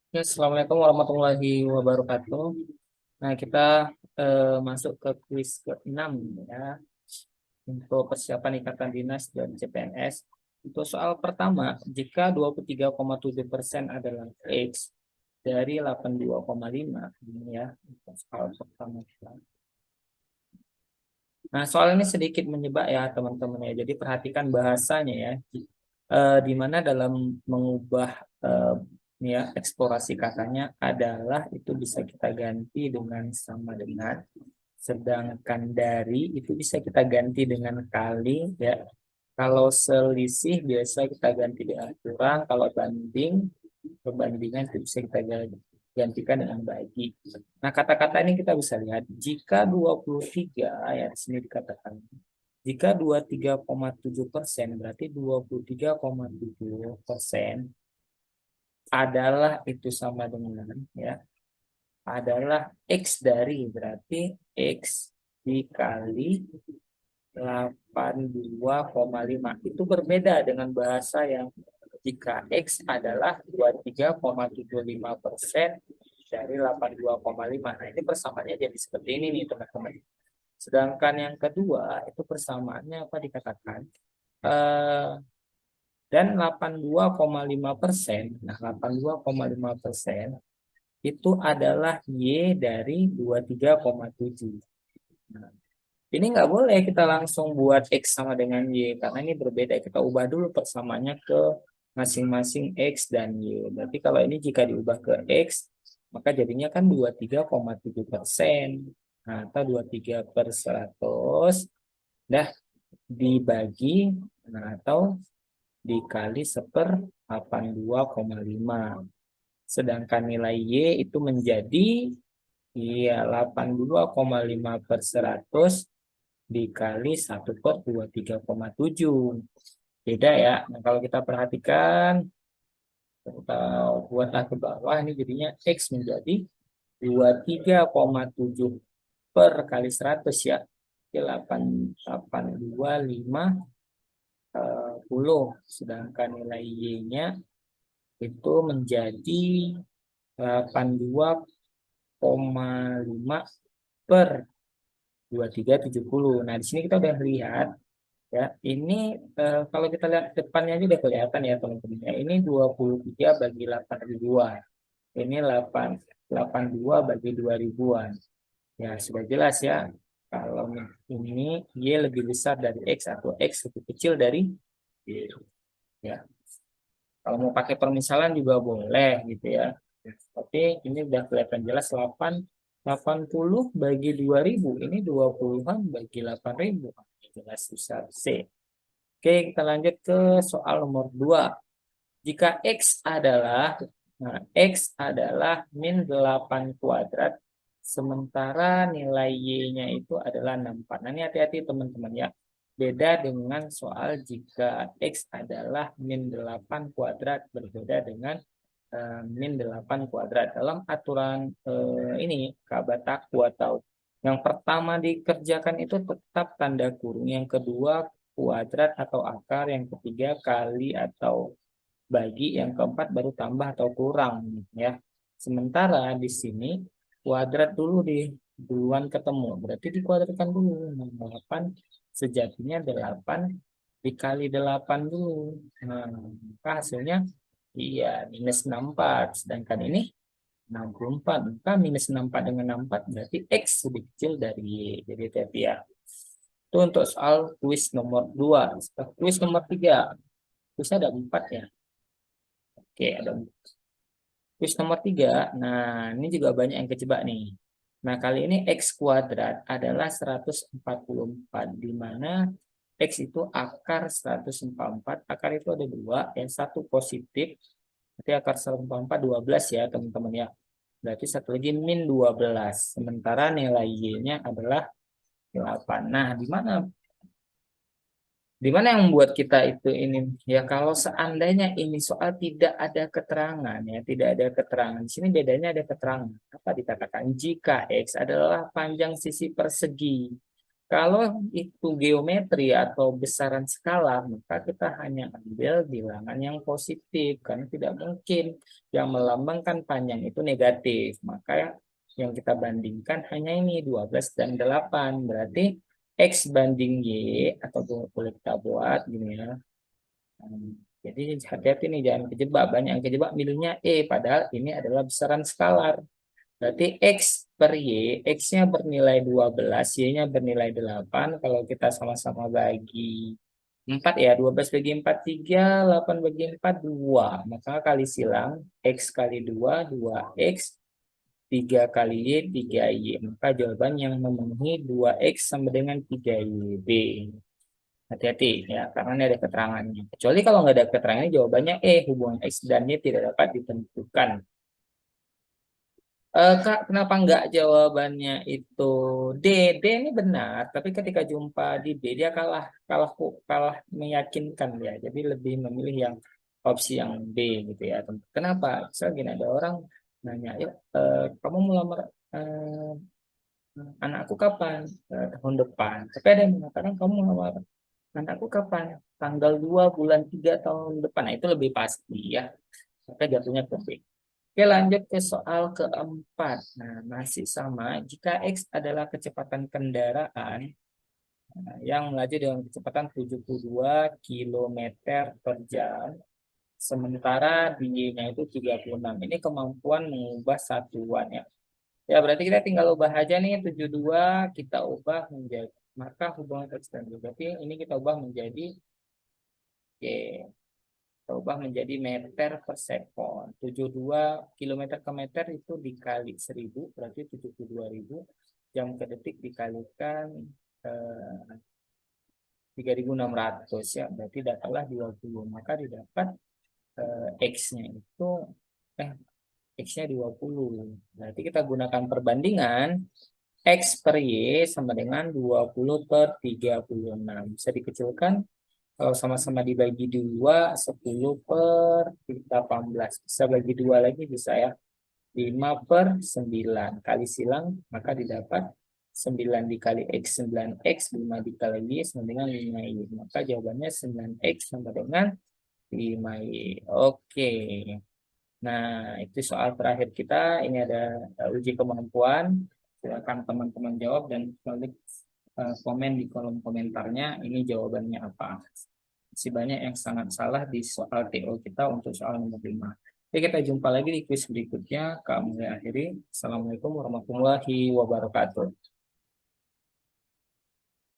Ya, Assalamualaikum warahmatullahi wabarakatuh. Nah, kita masuk ke kuis ke-6 ya, untuk persiapan ikatan dinas dan CPNS. Untuk soal pertama, jika 23,7% adalah X dari 82,5, ini ya, untuk soal pertama kita. Nah, soal ini sedikit menyebak ya teman-teman ya. Jadi perhatikan bahasanya ya. Di mana dalam mengubah ini ya eksplorasi katanya adalah itu bisa kita ganti dengan sama dengan, sedangkan dari itu bisa kita ganti dengan kali ya. Kalau selisih biasa kita ganti dengan kurang, kalau banding perbandingan itu bisa kita gantikan dengan bagi. Nah, kata-kata ini kita bisa lihat jika 23 ya di sini dikatakan jika 23,7% berarti 23,7% adalah itu sama dengan ya adalah X dari berarti X dikali 82,5. Itu berbeda dengan bahasa yang jika X adalah 23,75% dari 82,5. Nah, ini persamaannya jadi seperti ini nih teman-teman. Sedangkan yang kedua itu persamaannya apa dikatakan? Eh, dan 82,5%. Nah, 82,5% itu adalah Y dari 23,7. Nah, ini nggak boleh kita langsung buat X sama dengan Y, karena ini berbeda. Kita ubah dulu persamaannya ke masing-masing X dan Y. Berarti kalau ini jika diubah ke X, maka jadinya kan 23,7%. Nah, atau 23 per 100, dah dibagi, nah, atau dikali 1/82,5. Sedangkan nilai Y itu menjadi iya 82,5 per 100 dikali 1/23,7. Beda ya. Nah, kalau kita perhatikan, kita buatlah ke bawah, ini jadinya X menjadi 23,7 per kali 100 ya. 8,825 puluh. Sedangkan nilai Y-nya itu menjadi 82,5 per 2370. Nah, di sini kita udah lihat ya, ini kalau kita lihat depannya aja udah kelihatan ya teman-teman. Ya, ini 23 bagi 8 ribuan. Ini 82 bagi 2 ribuan. Ya, sudah jelas ya. Kalau ini Y lebih besar dari X atau X lebih kecil dari Y. Ya, kalau mau pakai permisalan juga boleh gitu ya. Tapi ini udah kelihatan jelas 80 bagi 2.000. Ini 20-an bagi 8.000. Jelas besar C. Oke, kita lanjut ke soal nomor 2. Jika X adalah min 8 kuadrat, sementara nilai Y-nya itu adalah 64. Nah, ini hati-hati teman-teman ya. Beda dengan soal jika X adalah min 8 kuadrat, berbeda dengan min 8 kuadrat. Dalam aturan ini, Kabataku atau yang pertama dikerjakan itu tetap tanda kurung, yang kedua kuadrat atau akar, yang ketiga kali atau bagi, yang keempat baru tambah atau kurang ya. Sementara di sini kuadrat dulu di duluan ketemu, berarti dikuadratkan dulu. Nah, 8 sejatinya 8 dikali 8 dulu. Nah, maka hasilnya iya minus 64. Sedangkan ini 64. Maka minus 64 dengan 64 berarti X lebih kecil dari Y. Jadi hati ya. Itu untuk soal kuis nomor 2. Kuis nomor 3. Kuisnya ada 4 ya. Oke, ada kuis nomor 3. Nah, ini juga banyak yang kejebak nih. Nah, kali ini X kuadrat adalah 144, di mana X itu akar 144. Akar itu ada dua, yang satu positif, berarti akar 144 12 ya teman-teman ya. Berarti satu lagi min 12. Sementara nilai Y-nya adalah 8. Nah, di mana yang membuat kita itu ini ya, kalau seandainya ini soal tidak ada keterangan ya, tidak ada keterangan. Di sini bedanya ada keterangan. Apa dikatakan? Jika X adalah panjang sisi persegi. Kalau itu geometri atau besaran skala, maka kita hanya ambil bilangan yang positif, karena tidak mungkin yang melambangkan panjang itu negatif. Maka yang kita bandingkan hanya ini 12 dan 8. Berarti X banding Y, atau boleh kita buat gini ya. Jadi hati-hati nih, jangan kejebak. Banyak yang kejebak milihnya padahal ini adalah besaran skalar. Berarti X per Y, X-nya bernilai 12, Y-nya bernilai 8. Kalau kita sama-sama bagi 4 ya, 12 bagi 4, 3, 8 bagi 4, 2. Maka kali silang, X kali 2, 2X, 3 kali Y, 3Y. Maka jawaban yang memenuhi 2X sama dengan 3YB. Hati-hati ya, karena ini ada keterangannya. Kecuali kalau nggak ada keterangannya, jawabannya hubungan X dan Y tidak dapat ditentukan. Kak, kenapa enggak jawabannya itu D? D ini benar, tapi ketika jumpa di B dia kalah kalah kalah meyakinkan ya. Jadi lebih memilih yang opsi yang B gitu ya. Kenapa? Misalnya gini, ada orang nanya, yuk kamu mau lamar eh, anakku kapan? Tahun depan. Tapi ada yang mengatakan kamu mau lamar anakku kapan? Tanggal 2 bulan 3 tahun depan. Nah, itu lebih pasti ya. Maka jatuhnya ke B. Oke, lanjut ke soal keempat. Nah, masih sama. Jika X adalah kecepatan kendaraan yang melaju dengan kecepatan 72 kilometer per jam, sementara Y-nya itu 36. Ini kemampuan mengubah satuan ya. Ya, berarti kita tinggal ubah aja nih 72, kita ubah menjadi, maka hubungan X dan Y. Berarti ini kita ubah menjadi, oke, ubah menjadi meter per sekon. 72 kilometer ke meter itu dikali 1000, berarti 72.000. Jam ke detik dikalikan 3.600 ya, berarti dapatlah 20. Maka didapat X-nya itu eh X-nya 20. Berarti kita gunakan perbandingan X per Y sama dengan 20 per 36. Bisa dikecilkan. Kalau sama-sama dibagi 2, 10 per 18. Bisa bagi 2 lagi, bisa ya. 5 per 9. Kali silang, maka didapat 9 dikali X, 9X. 5 dikali Y sama dengan 5Y. Maka jawabannya 9X sama dengan 5Y. Oke. Nah, itu soal terakhir kita. Ini ada uji kemampuan. Silakan teman-teman jawab dan klik komen di kolom komentarnya. Ini jawabannya apa. Masih banyak yang sangat salah di soal TO kita untuk soal nomor 5. Oke, kita jumpa lagi di kuis berikutnya. Kami akhiri. Assalamualaikum warahmatullahi wabarakatuh.